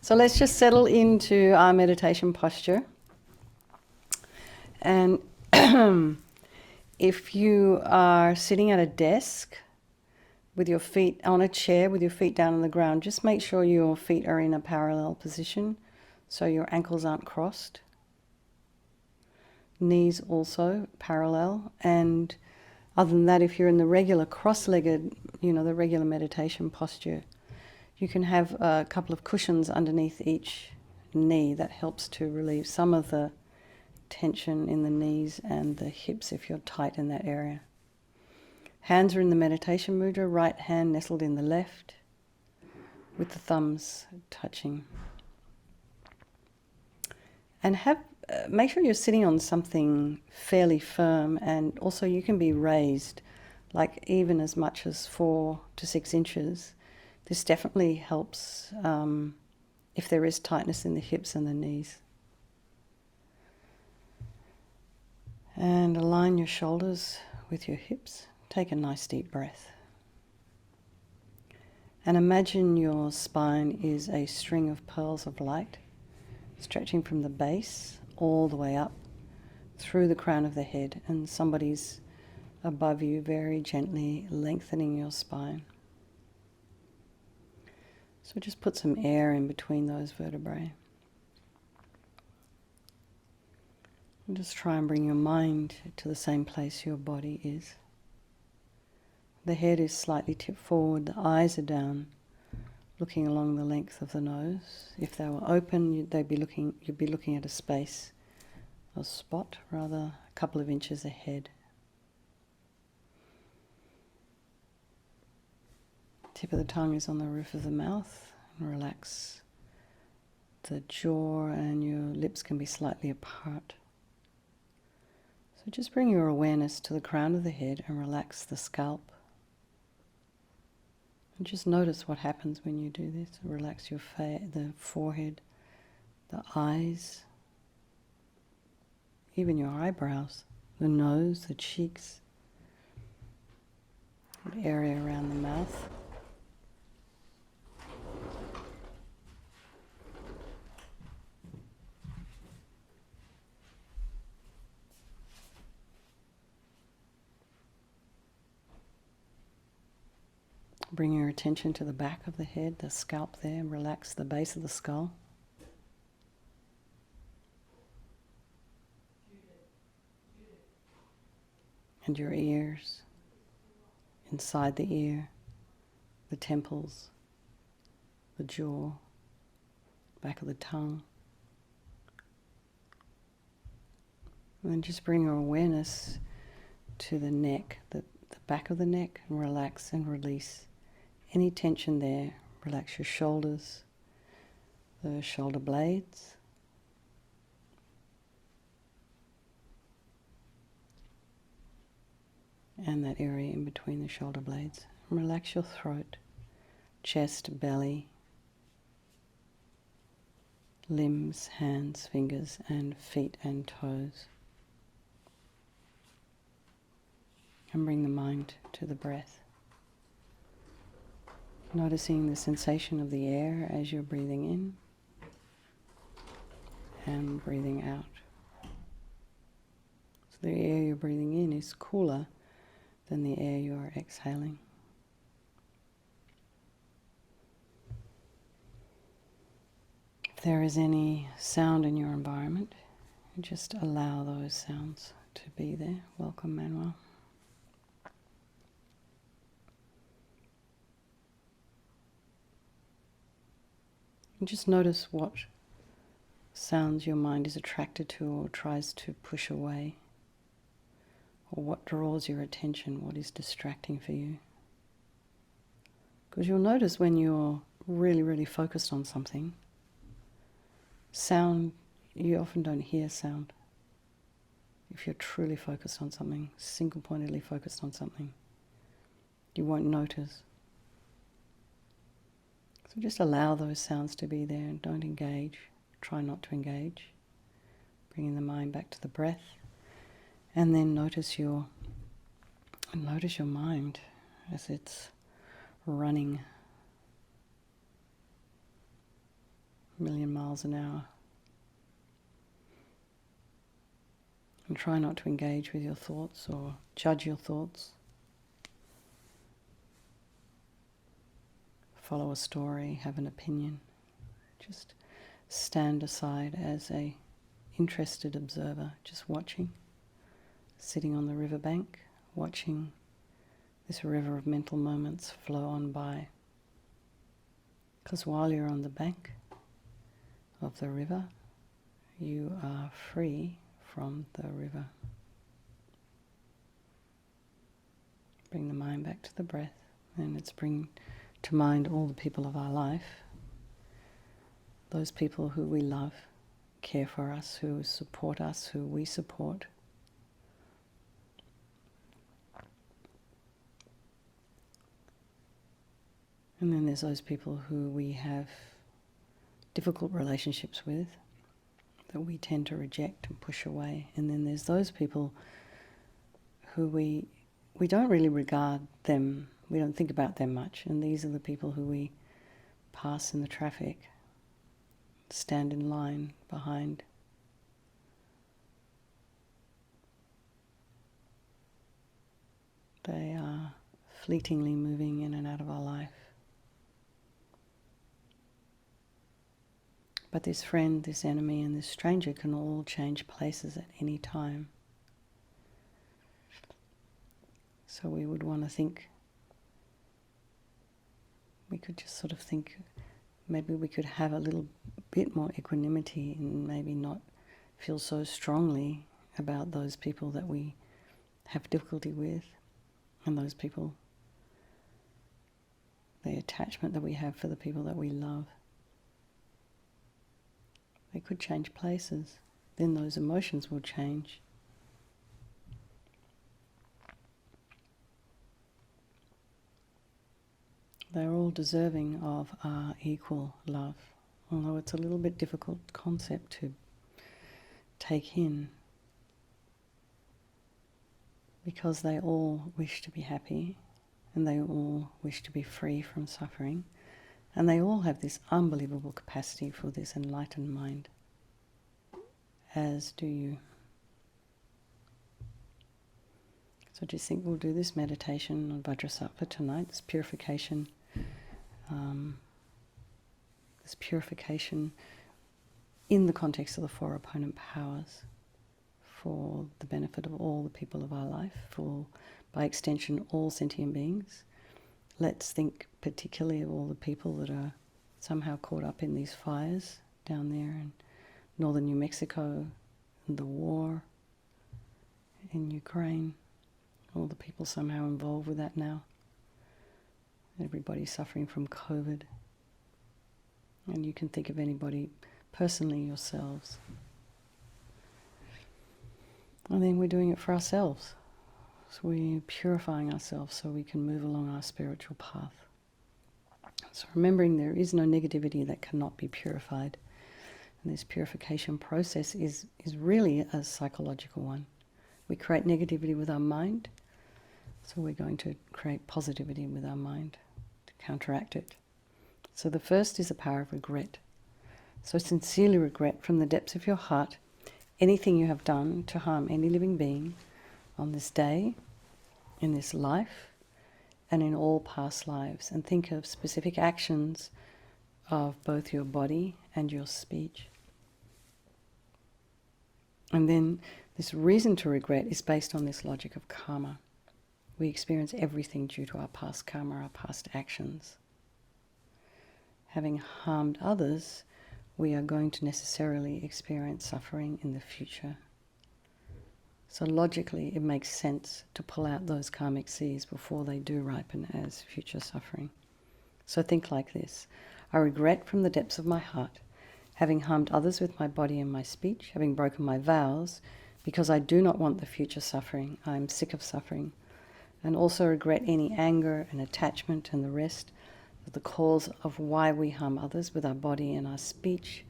So let's just settle into our meditation posture. And if you are sitting at a desk with your feet on a chair with your feet down on the ground, just make sure your feet are in a parallel position so your ankles aren't crossed. Knees also parallel. And other than that, if you're in the regular cross-legged, the regular meditation posture, you can have a couple of cushions underneath each knee. That helps to relieve some of the tension in the knees and the hips if you're tight in that area. Hands are in the meditation mudra, right hand nestled in the left, with the thumbs touching. And make sure you're sitting on something fairly firm, and also you can be raised, like even as much as 4 to 6 inches. This definitely helps if there is tightness in the hips and the knees. And align your shoulders with your hips. Take a nice deep breath. And imagine your spine is a string of pearls of light, stretching from the base all the way up through the crown of the head, and somebody's above you very gently lengthening your spine. So just put some air in between those vertebrae. And just try and bring your mind to the same place your body is. The head is slightly tipped forward, the eyes are down, looking along the length of the nose. If they were open, you'd be looking at a space, a spot rather, a couple of inches ahead. Tip of the tongue is on the roof of the mouth, and relax the jaw, and your lips can be slightly apart. So just bring your awareness to the crown of the head and relax the scalp. And just notice what happens when you do this. Relax your the forehead, the eyes, even your eyebrows, the nose, the cheeks, the area around the mouth. Bring your attention to the back of the head, the scalp there, and relax the base of the skull. And your ears, inside the ear, the temples, the jaw, back of the tongue. And then just bring your awareness to the neck, the back of the neck, and relax and release any tension there. Relax your shoulders, the shoulder blades, and that area in between the shoulder blades. And relax your throat, chest, belly, limbs, hands, fingers, and feet and toes. And bring the mind to the breath. Noticing the sensation of the air as you're breathing in and breathing out. So the air you're breathing in is cooler than the air you are exhaling. If there is any sound in your environment, just allow those sounds to be there. Welcome, Manuel. And just notice what sounds your mind is attracted to or tries to push away, or what draws your attention, what is distracting for you. Because you'll notice when you're really, really focused on something, sound, you often don't hear sound. If you're truly focused on something, single-pointedly focused on something, you won't notice. So just allow those sounds to be there and don't engage. Try not to engage. Bringing the mind back to the breath. And then notice your mind as it's running. million miles an hour. And try not to engage with your thoughts or judge your thoughts. Follow a story, have an opinion. Just stand aside as a interested observer, just watching, sitting on the riverbank, watching this river of mental moments flow on by. Because while you're on the bank of the river, you are free from the river. Bring the mind back to the breath, and let's bring to mind all the people of our life, those people who we love, care for us, who support us, who we support. And then there's those people who we have difficult relationships with, that we tend to reject and push away. And then there's those people who we don't really regard them, we don't think about them much. And these are the people who we pass in the traffic, stand in line behind. They are fleetingly moving in and out of our life. But this friend, this enemy, and this stranger can all change places at any time. So we would want to think, we could just sort of think, maybe we could have a little bit more equanimity and maybe not feel so strongly about those people that we have difficulty with, and those people, the attachment that we have for the people that we love. They could change places, then those emotions will change. They're all deserving of our equal love, although it's a little bit difficult concept to take in, because they all wish to be happy, and they all wish to be free from suffering. And they all have this unbelievable capacity for this enlightened mind, as do you. So just think, we'll do this meditation on Vajrasattva tonight, this purification in the context of the four opponent powers, for the benefit of all the people of our life, for, by extension, all sentient beings. Let's think particularly of all the people that are somehow caught up in these fires down there in northern New Mexico, and the war in Ukraine, all the people somehow involved with that now. Everybody suffering from COVID. And you can think of anybody personally yourselves. And then we're doing it for ourselves. So we're purifying ourselves so we can move along our spiritual path. So remembering there is no negativity that cannot be purified. And this purification process is really a psychological one. We create negativity with our mind, so we're going to create positivity with our mind to counteract it. So the first is the power of regret. So sincerely regret from the depths of your heart anything you have done to harm any living being on this day, in this life, and in all past lives. And think of specific actions of both your body and your speech. And then this reason to regret is based on this logic of karma. We experience everything due to our past karma, our past actions. Having harmed others, we are going to necessarily experience suffering in the future. So logically, it makes sense to pull out those karmic seeds before they do ripen as future suffering. So think like this. I regret from the depths of my heart, having harmed others with my body and my speech, having broken my vows, because I do not want the future suffering. I am sick of suffering. And also regret any anger and attachment and the rest of the cause of why we harm others with our body and our speech.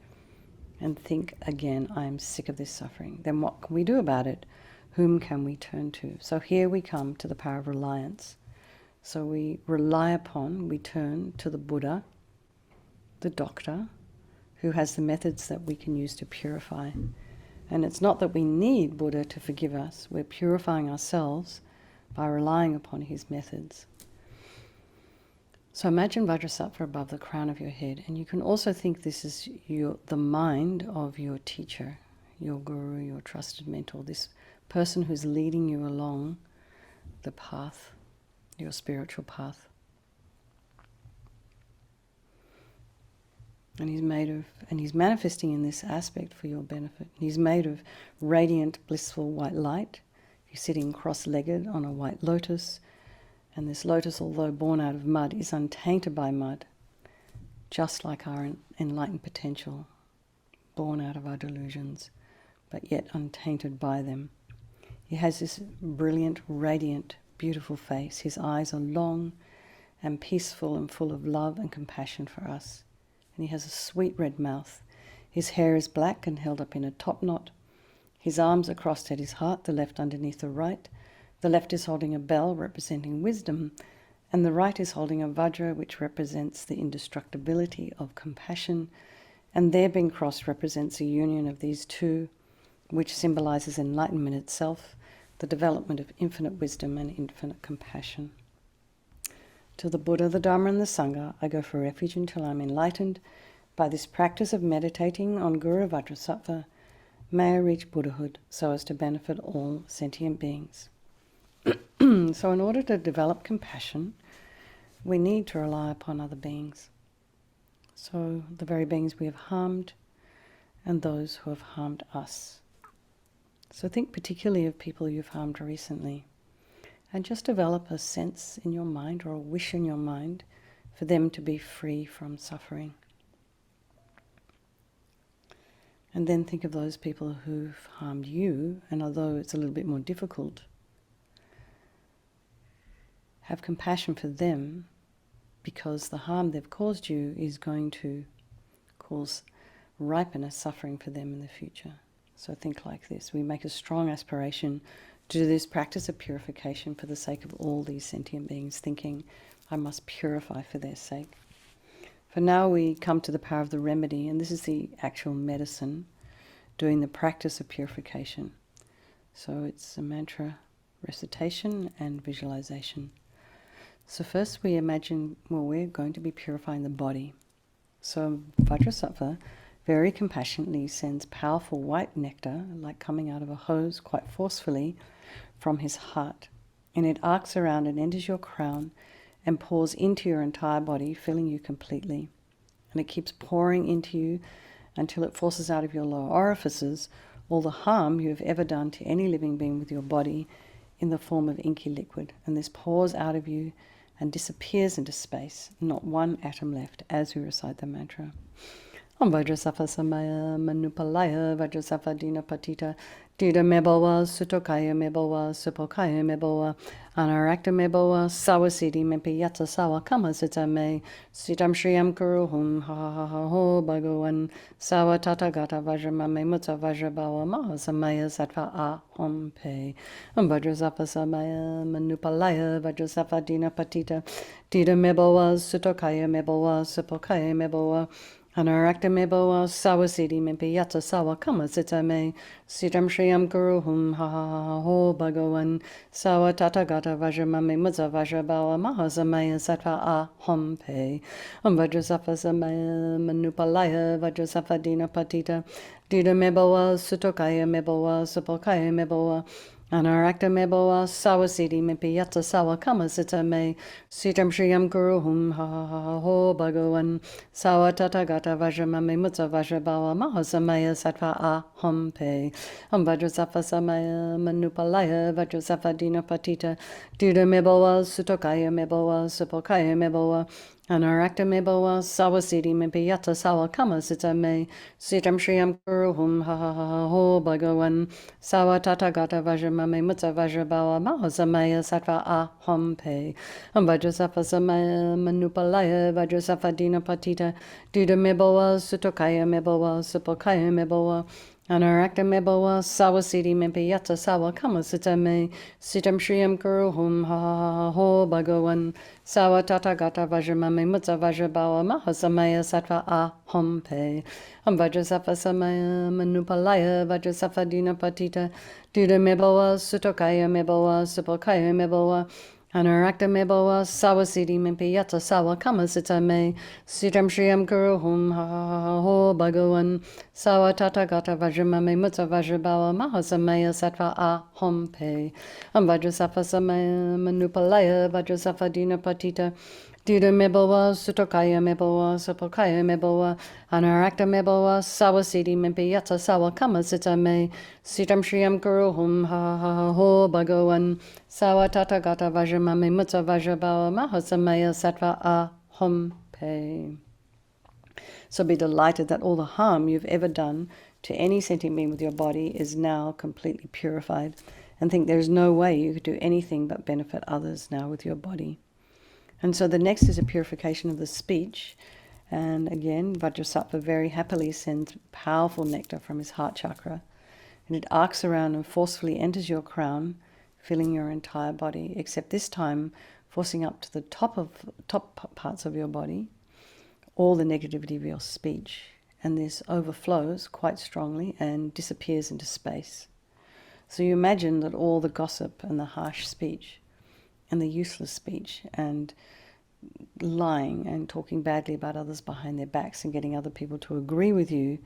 And think again, I am sick of this suffering. Then what can we do about it? Whom can we turn to? So here we come to the power of reliance. So we rely upon, we turn to the Buddha, the doctor, who has the methods that we can use to purify. And it's not that we need Buddha to forgive us. We're purifying ourselves by relying upon his methods. So imagine Vajrasattva above the crown of your head, and you can also think this is the mind of your teacher, your guru, your trusted mentor, this person who's leading you along the path, your spiritual path. And he's manifesting in this aspect for your benefit. He's made of radiant, blissful white light. You're sitting cross-legged on a white lotus, and this lotus, although born out of mud, is untainted by mud, just like our enlightened potential, born out of our delusions, but yet untainted by them. He has this brilliant, radiant, beautiful face. His eyes are long and peaceful and full of love and compassion for us. And he has a sweet red mouth. His hair is black and held up in a top knot. His arms are crossed at his heart, the left underneath the right. The left is holding a bell representing wisdom, and the right is holding a vajra, which represents the indestructibility of compassion, and their being crossed represents a union of these two, which symbolizes enlightenment itself, the development of infinite wisdom and infinite compassion. To the Buddha, the Dharma and the Sangha, I go for refuge until I'm enlightened. By this practice of meditating on Guru Vajrasattva, may I reach Buddhahood so as to benefit all sentient beings. So in order to develop compassion, we need to rely upon other beings. So the very beings we have harmed and those who have harmed us. So think particularly of people you've harmed recently, and just develop a sense in your mind or a wish in your mind for them to be free from suffering. And then think of those people who've harmed you, and although it's a little bit more difficult, have compassion for them, because the harm they've caused you is going to cause ripen as suffering for them in the future. So think like this. We make a strong aspiration to do this practice of purification for the sake of all these sentient beings, thinking, I must purify for their sake. For now we come to the power of the remedy, and this is the actual medicine, doing the practice of purification. So it's a mantra recitation and visualization. So first we imagine, we're going to be purifying the body. So Vajrasattva very compassionately sends powerful white nectar, like coming out of a hose quite forcefully, from his heart. And it arcs around and enters your crown and pours into your entire body, filling you completely. And it keeps pouring into you until it forces out of your lower orifices all the harm you have ever done to any living being with your body in the form of inky liquid. And this pours out of you and disappears into space, not one atom left, as we recite the mantra. Om Vajrasattva Samaya Manupalaya Vajrasattva Dina Patita Dida Mebowa Sutokaya Mebowa Supokaya Mebowa Anarakta Mebowa Sawasidi Mempiyata Sawa Kama Sitame Sitam Shriyam Kuruhum Ha Ha Ha Ho Bhagavan Sawa Tatagata Vajramame Mutta Vajrabawa Mahasamaya Sattva Ahom Pe Om Vajrasattva Samaya Manupalaya Vajrasattva Dina Patita Dida Mebowa Sutokaya Mebowa Supokaya Mebowa Anarakta mebowa sawasidi mempiyata sawa kama sitame sitam shriyam guruhum ha ha ha ho bhagavan sawa tatagata vajramame mudza vajrabawa mahasamaya sattva ahom pe om vajrasattva samaya manupalaya vajrasattva dina patita dida mebowa sutokaya mebowa supokaya mebowa Anarakta mebowa sawasidi mempiyata sawa kama sitame sitam shriyam guruhum ha ha ha ho bhagavan sawa tatagata vajramame mudza vajrabawa mahasamaya sattva ahom pe om vajrasattva samaya manupalaya vajrasattva dina patita dida mebowa sutokaya mebowa supokaya mebowa Anarakta mebowa sawasidi mempiyata sawa kama sitame sitam shriyam guruhum ha ha ha ho bhagavan sawa tatagata vajramame mudza vajrabawa mahasamaya sattva ahom pe om vajrasattva samaya manupalaya vajrasattva dina patita dida mebowa sutokaya mebowa supokaya mebowa Anarakta meboa sawa siddhi mempe yata sawa kama sita me sitam shriyam guru hum ha ha ha ho bhagavan sawa tata gata vajramame mutta vajrabawa mahasamaya sattva aham pe Vajrasattva samaya manupalaya Vajrasattva dina patita duda meboa sutokaya meboa supokaya meboa Anarakta meboa sawa siddhi mempe yata sawa kama sita me sitam shriyam guru hum ha ha ha ho bhagavan sawa tata gata vajramame mutta vajrabawa mahasamaya sattva aham pe Vajrasattva samaya manupalaya Vajrasattva dina patita duda meboa sutokaya meboa supokaya meboa Anarakta meboa sawa siddhi mempe yata sawa kama sita me sitam shriyam guru hum ha ha ha ho bhagavan sawa tata gata vajramame mutta vajrabawa mahasamaya sattva aham pe. So be delighted that all the harm you've ever done to any sentient being with your body is now completely purified, and think there's no way you could do anything but benefit others now with your body. And so the next is a purification of the speech. And again, Vajrasattva very happily sends powerful nectar from his heart chakra, and it arcs around and forcefully enters your crown, filling your entire body, except this time forcing up to the top parts of your body all the negativity of your speech. And this overflows quite strongly and disappears into space. So you imagine that all the gossip and the harsh speech and the useless speech and lying and talking badly about others behind their backs and getting other people to agree with you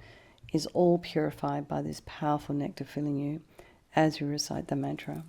is all purified by this powerful nectar filling you as you recite the mantra.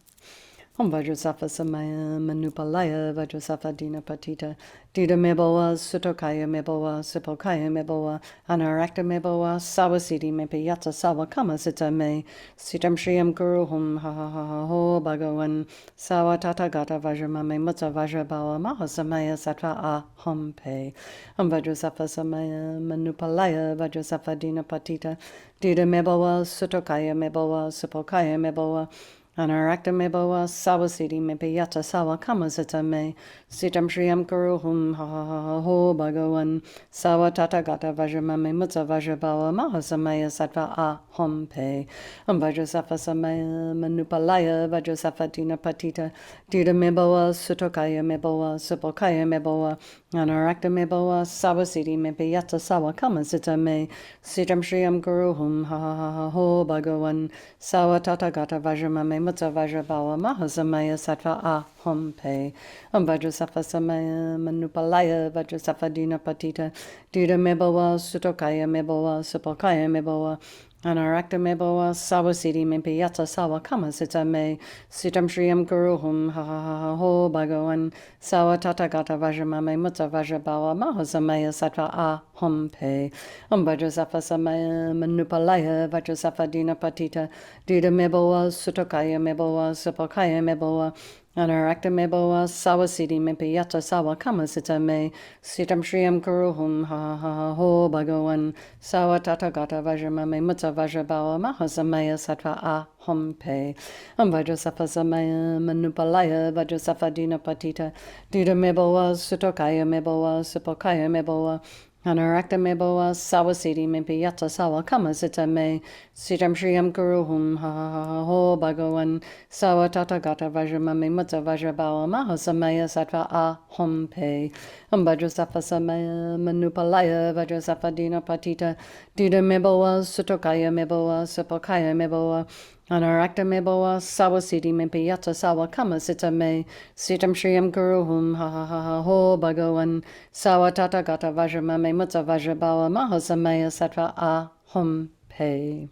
Om Vajrasattva samaya manupalaya Vajrasattva dina patita duda meboa sutokaya meboa supokaya meboa anarakta meboa sawa siddhi mempe yata sawa kama sita me sitam shriyam guru hum ha ha ha ho bhagavan sawa tata gata vajramame mutta vajrabawa mahasamaya sattva aham pe Om Vajrasattva samaya manupalaya Vajrasattva dina patita duda meboa sutokaya meboa supokaya meboa Anarakta meboa sawa siddhi mempe yata sawa kama sita me sitam shriyam guru hum ha ha ha ho bhagavan sawa tata gata vajramame mutta vajrabawa mahasamaya sattva aham pe Vajrasattva samaya manupalaya Vajrasattva dina patita duda meboa sutokaya meboa supokaya meboa Anarakta meboa sawa siddhi mempe yata sawa kama sita me sitam shriyam guru hum ha ha ha ho bhagavan sawa tata gata vajramame mutta vajrabawa mahasamaya sattva aham pe Vajrasattva samaya manupalaya Vajrasattva dina patita duda meboa sutokaya meboa supokaya meboa Anarakta meboa sawa siddhi mempe yata sawa kama sita me sitam shriyam guru hum ha ha ha ho bhagavan sawa tata gata vajramame mutta vajrabawa mahasamaya sattva aham pe Vajrasattva samaya manupalaya Vajrasattva dina patita duda meboa sutokaya meboa supokaya meboa Anarakta meboa sawa siddhi mempe yata sawa kama sita me sitam shriyam guru hum ha ha ha ho bhagavan sawa tata gata vajramame mutta vajrabawa mahasamaya sattva aham pe Vajrasattva samaya manupalaya Vajrasattva dina patita duda meboa sutokaya meboa supokaya meboa Anarakta meboa sawa siddhi mempe yata sawa kama sita me sitam shriyam guru hum ha ha ha ho bhagavan sawa tata gata vajramame mutta vajrabawa mahasamaya sattva aham pe Vajrasattva samaya manupalaya Vajrasattva dina patita duda meboa sutokaya meboa supokaya meboa Anarakta meboa sawa siddhi mempe yata sawa kama sita me sitam shriyam guru hum ha ha ha ho bhagavan sawa tata gata vajramame mutta vajrabawa mahasamaya sattva aham pe.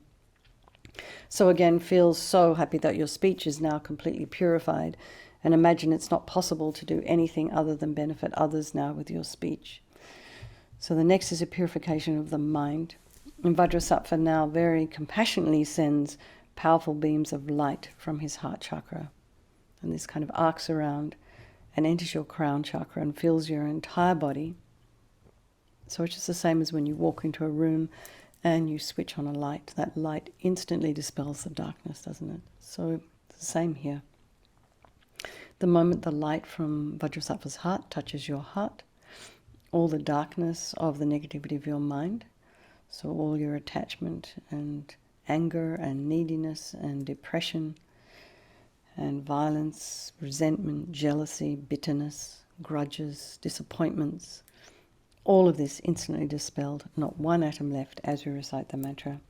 So again, feel so happy that your speech is now completely purified, and imagine it's not possible to do anything other than benefit others now with your speech. So the next is a purification of the mind. And Vajrasattva now very compassionately sends powerful beams of light from his heart chakra. And this kind of arcs around and enters your crown chakra and fills your entire body. So it's just the same as when you walk into a room and you switch on a light. That light instantly dispels the darkness, doesn't it? So it's the same here. The moment the light from Vajrasattva's heart touches your heart, all the darkness of the negativity of your mind, so all your attachment and anger and neediness and depression and violence, resentment, jealousy, bitterness, grudges, disappointments. All of this instantly dispelled, not one atom left as we recite the mantra.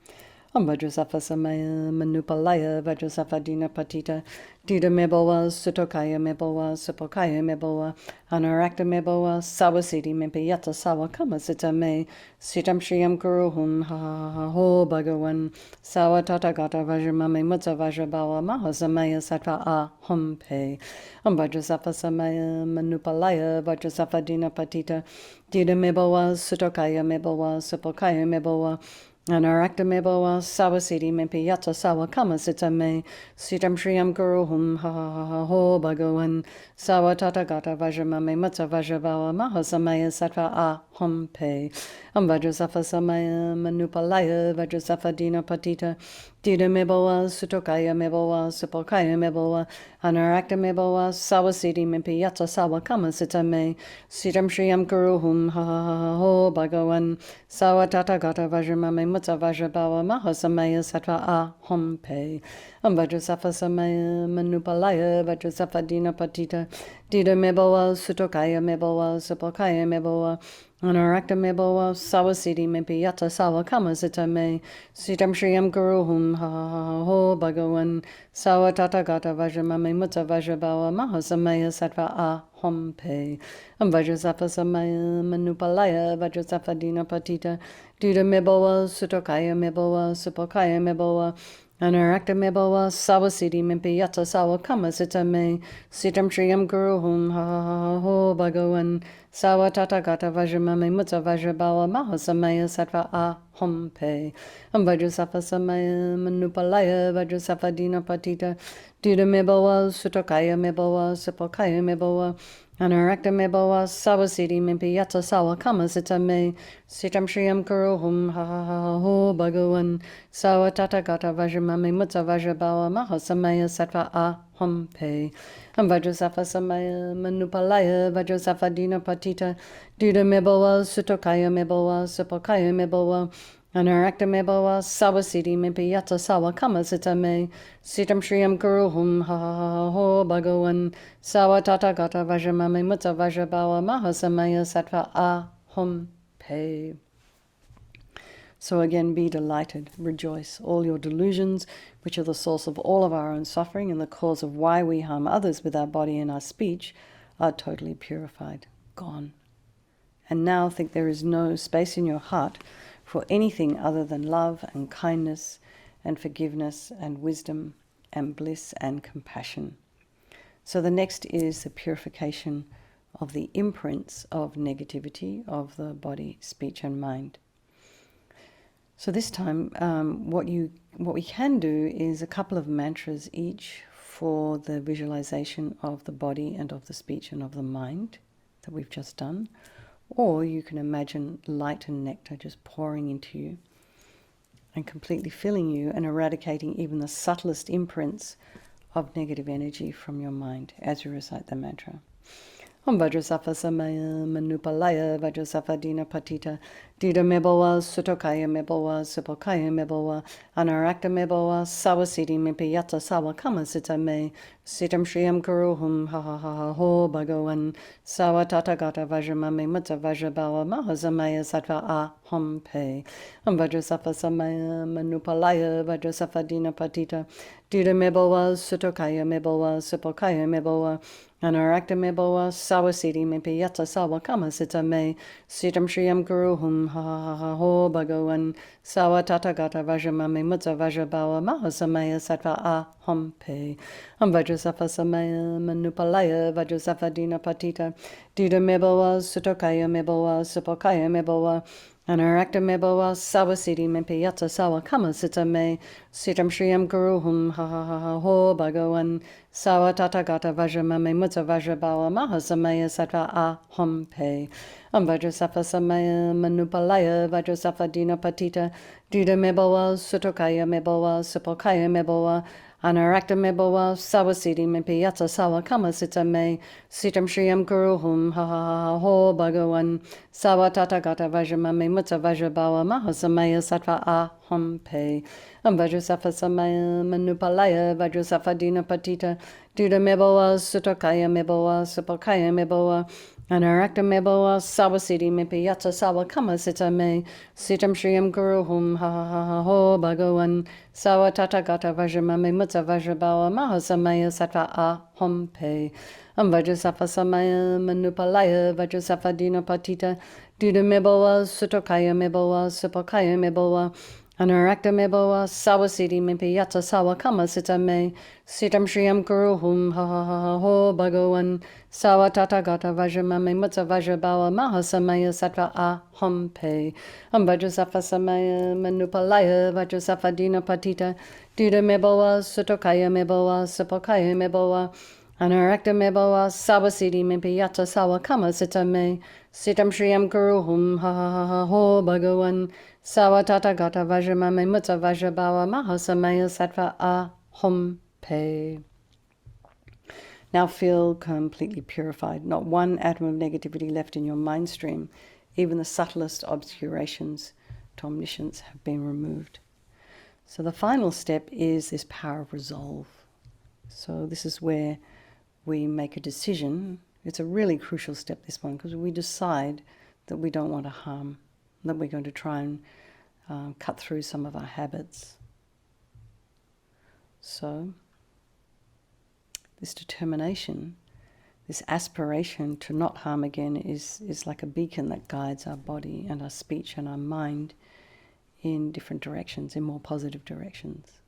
Om Vajrasattva Samaya Manupalaya Vajrasattva Dina Patita Dida Mebowa Sutokaya Mebowa Supokaya Mebowa Anarakta Mebowa Sawasiti Mempeyata Sawa Kama Sita Me Sitam Shriyam Kuruhum Ha Ha Ha Ho Bhagawan Sawa Tatagata Vajramame Mutsa Vajrabawa Mahasamaya Sattva A Hum Pe Om Vajrasattva Samaya Manupalaya Vajrasattva Dina Patita Dida Mebowa Sutokaya Mebowa Supokaya Mebowa Anarakta Mebowa Sawasiti Mempi Yata Sawa Kama Sita Me Sitam Shriyam Guruhum Ha Ha Ha Ho Bhagawan Sawa Tatagata Vajramame Matsa Vajravawa Mahasamaya Sattva A Hum Pe Am Vajrasattva Samaya Manupalaya Vajrasattva Dina Patita Dida Mebowa Sutokaya Mebowa Supokaya Mebowa Anarakta Mebowa Sawasiti Mempi Yata Sawa Kama Sita Me Sitam Shriyam Guruhum Ha Ha Ha Ho Bhagawan Sawa Tatagata Vajramame Mutsa Vajrabawa Mahasamaya Sattva A Hum Pe Am Vajrasattva Samaya Manupalaya Vajrasattva Dina Patita Dida Mebowa Sutokaya Mebowa Supokaya Mebowa Anarakta Mebowa Sawasiti Mempi Yata Sawa Kama Sita Me Sitam Shriyam Guruhum Ha Ha Ha Ho Bhagawan Sawa Tatagata Vajramame Mutsa Vajrabawa Mahasamaya Sattva A Hum Pe Am Vajrasattva Samaya Manupalaya Vajrasattva Dina Patita Dida Mebowa Sutokaya Mebowa Supokaya Mebowa Anarakta Mebowa Sawasiti Mempi Yata Sawa Kama Sita Me Sitam Shriyam Guruhum Ha Ha Ha Ho Bhagawan Sawa Tatagata Vajramame Mutsa Vajrabawa Mahasamaya Sattva A Hum Pe Am Vajrasattva Samaya Manupalaya Vajrasattva Dina Patita Dida Mebowa Sutokaya Mebowa Supokaya Mebowa Anarakta Mebowa Sawasiti Mempi Yata Sawa Kama Sita Me Sitam Shriyam Guruhum Ha Ha Ha Ho Bhagawan Sawa Tatagata Vajramame Mutsa Vajrabawa Mahasamaya Sattva A Hum Pe Am Vajrasattva Samaya Manupalaya Vajrasattva Dina Patita Dida Mebowa Sutokaya Mebowa Supokaya Mebowa Anarakta Mebowa Sawasiti Mempi Yata Sawa Kama Sita Me Sitam Shriyam Guruhum Ha Ha Ha Ho Bhagawan Sawa Tatagata Vajramame Mutsa Vajrabawa Mahasamaya Sattva A Hum Pe. So again, be delighted, rejoice. All your delusions, which are the source of all of our own suffering and the cause of why we harm others with our body and our speech, are totally purified, gone. And now think there is no space in your heart for anything other than love and kindness and forgiveness and wisdom and bliss and compassion. So the next is the purification of the imprints of negativity of the body, speech and mind. So this time, what we can do is a couple of mantras each for the visualization of the body and of the speech and of the mind that we've just done. Or you can imagine light and nectar just pouring into you and completely filling you and eradicating even the subtlest imprints of negative energy from your mind as you recite the mantra. Om Vajrasattva Samaya Manupalaya Vajrasattva Dina Patita Dida Mebowa Sutokaya Mebowa Supokaya Mebowa Anarakta Mebowa Sawasiti Mempi Yata Sawa Kama Sita Me Sitam Shriyam Guruhum Ha Ha Ha Ho Bhagawan Sawa Tatagata Vajramame Mutsa Vajrabawa Mahasamaya Sattva A Hum Pe Om Vajrasattva Samaya Manupalaya Vajrasattva Dina Patita Dida Mebowa Sutokaya Mebowa Supokaya Mebowa Anarakta Mebowa Sawasiti Mempi Yata Sawa Kama Sita Me Sitam Shriyam Guruhum Ha Ha Ha Ho Bhagawan Sawa Tatagata Vajramame Mutsa Vajrabawa Mahasamaya Sattva A Hum Pe Am Vajrasattva Samaya Manupalaya Vajrasattva Dina Patita Dida Mebowa Sutokaya Mebowa Supokaya Mebowa Anarakta Mebowa Sawasiti Mempi Yata Sawa Kama Sita Me Sitam Shriyam Guruhum Ha Ha Ha Ho Bhagawan Sawa Tatagata Vajramame Mutsa Vajrabawa Mahasamaya Sattva A Hum Pe Am Vajrasattva Samaya Manupalaya Vajrasattva Dina Patita Dida Mebowa Sutokaya Mebowa Supokaya Mebowa Anarakta mebowa sawasiti mipi yatsa sawa kama sita me sitam shriyam guruhum ha ha ha ho bhagavan sawa tata gata vajramame mutta vajrabawa mahasamaya sattva aham pe Vajrasattva samaya manupalaya Vajrasattva dina patita duda mebowa sutokaya mebowa supokaya mebowa Anarakta mebowa sawasiti mipi yatsa sawa kama sita me sitam shriyam guruhum ha ha ha ha ho bhagavan sawa tata gata vajramame mutta vajrabawa mahasamaya sattva aham pe Vajrasattva samaya manupalaya Vajrasattva dina patita duda mebowa sutokaya mebowa supokaya mebowa Anarakta mebowa sawasiti mipi yatsa sawa kama sita me sitam shriyam guruhum ha ha ha ha ho bhagavan sawa tata gata vajramame mutta vajrabawa mahasamaya sattva aham pe Vajrasattva samaya manupalaya Vajrasattva dina patita duda mebowa sutokaya mebowa supokaya mebowa Anarakta mebowa sawasiti mipi yatsa sawa kama sita me sitam shriyam guruhum ha ha ha ha ho bhagavan sawa tata gata vajramame mutta vajrabawa mahasamaya sattva aham pe. Now feel completely purified, not one atom of negativity left in your mind stream. Even the subtlest obscurations to omniscience have been removed. So the final step is this power of resolve. So this is where we make a decision. It's a really crucial step, this one, because we decide that we don't want to harm, that we're going to try and cut through some of our habits. So this determination, this aspiration to not harm again is like a beacon that guides our body and our speech and our mind in different directions, in more positive directions.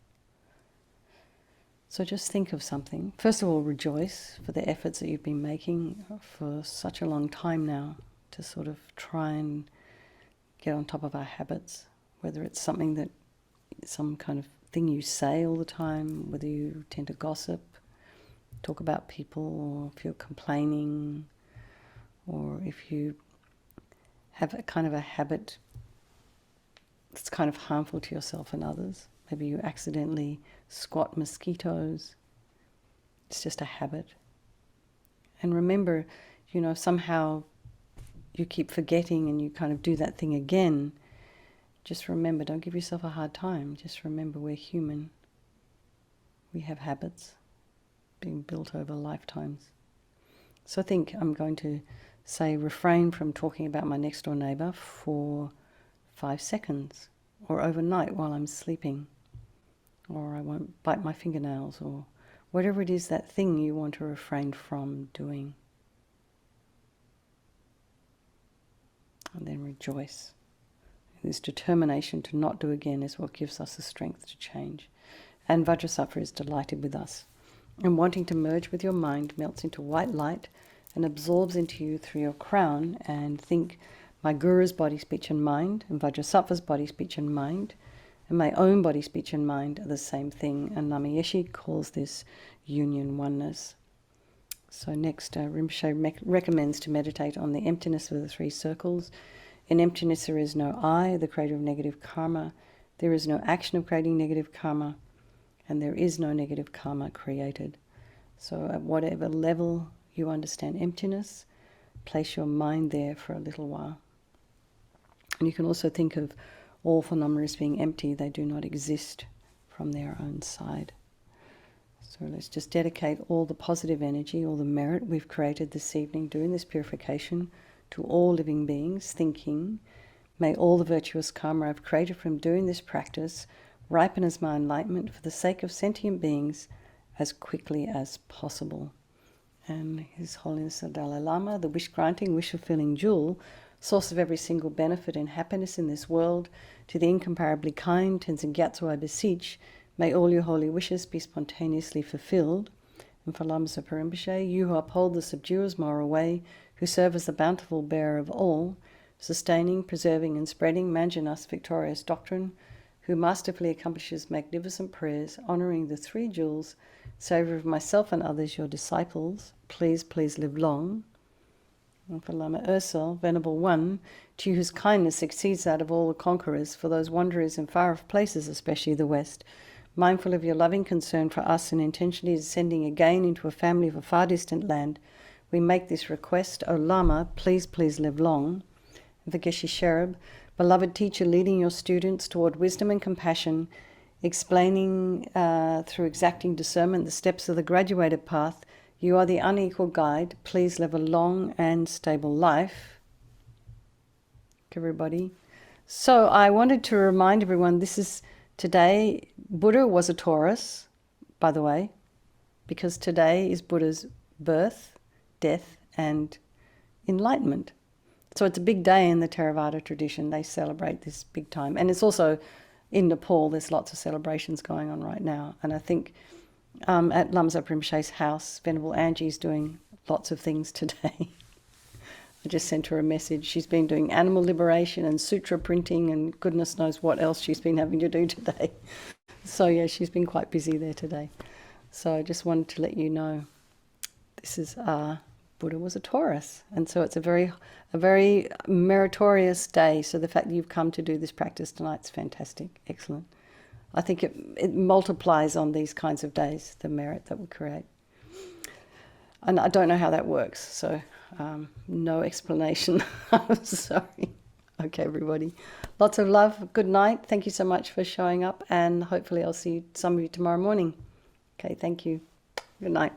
So just think of something. First of all, rejoice for the efforts that you've been making for such a long time now to sort of try and get on top of our habits, whether it's something that, some kind of thing you say all the time, whether you tend to gossip, talk about people, or if you're complaining, or if you have a kind of a habit that's kind of harmful to yourself and others. Maybe you accidentally squat mosquitoes. It's just a habit. And remember, if somehow you keep forgetting and you kind of do that thing again, just remember, don't give yourself a hard time. Just remember, we're human. We have habits being built over lifetimes. So I think I'm going to say refrain from talking about my next door neighbour for 5 seconds, or overnight while I'm sleeping, or I won't bite my fingernails, or whatever it is, that thing you want to refrain from doing. And then rejoice. This determination to not do again is what gives us the strength to change. And Vajrasattva is delighted with us, and wanting to merge with your mind, melts into white light and absorbs into you through your crown. And think, my Guru's body, speech and mind, and Vajrasattva's body, speech and mind, and my own body, speech and mind are the same thing. And LAMA YESHE calls this union oneness. So next, Rinpoche recommends to meditate on the emptiness of the 3 circles. In emptiness there is no I, the creator of negative karma. There is no action of creating negative karma, and there is no negative karma created. So at whatever level you understand emptiness, place your mind there for a little while. And you can also think of all phenomena as being empty. They do not exist from their own side. So let's just dedicate all the positive energy, all the merit we've created this evening doing this purification to all living beings, thinking, may all the virtuous karma I've created from doing this practice ripen as my enlightenment for the sake of sentient beings as quickly as possible. And His Holiness the Dalai Lama, the wish-granting, wish-fulfilling jewel, source of every single benefit and happiness in this world, to the incomparably kind Tenzin Gyatso I beseech, may all your holy wishes be spontaneously fulfilled. And for Lama Zopa Rinpoche, you who uphold the subduer's moral way, who serve as the bountiful bearer of all, sustaining, preserving and spreading Manjunath's victorious doctrine, who masterfully accomplishes magnificent prayers, honouring the 3 jewels, savour of myself and others, your disciples, please live long. And for Lama Ursel, Venerable One, to you whose kindness exceeds that of all the conquerors, for those wanderers in far-off places, especially the West, Mindful of your loving concern for us and intentionally descending again into a family of a far distant land, we make this request. O Lama, please, please live long. Vageshe Sherab, beloved teacher leading your students toward wisdom and compassion, explaining through exacting discernment the steps of the graduated path, you are the unequal guide. Please live a long and stable life. Everybody. So I wanted to remind everyone, this is today, Buddha was a Taurus, by the way, because today is Buddha's birth, death, and enlightenment. So it's a big day in the Theravada tradition. They celebrate this big time. And it's also in Nepal, there's lots of celebrations going on right now. And I think at Lama Zopa Rinpoche's house, Venerable Angie's doing lots of things today. I just sent her a message. She's been doing animal liberation and sutra printing and goodness knows what else she's been having to do today. So yeah, she's been quite busy there today. So I just wanted to let you know, this is Buddha was a Taurus, and so it's a very meritorious day. So the fact that you've come to do this practice tonight is fantastic, excellent. I think it multiplies on these kinds of days, the merit that we create. And I don't know how that works, so no explanation. I'm sorry. Okay, everybody. Lots of love. Good night. Thank you so much for showing up, and hopefully I'll see some of you tomorrow morning. Okay, thank you. Good night.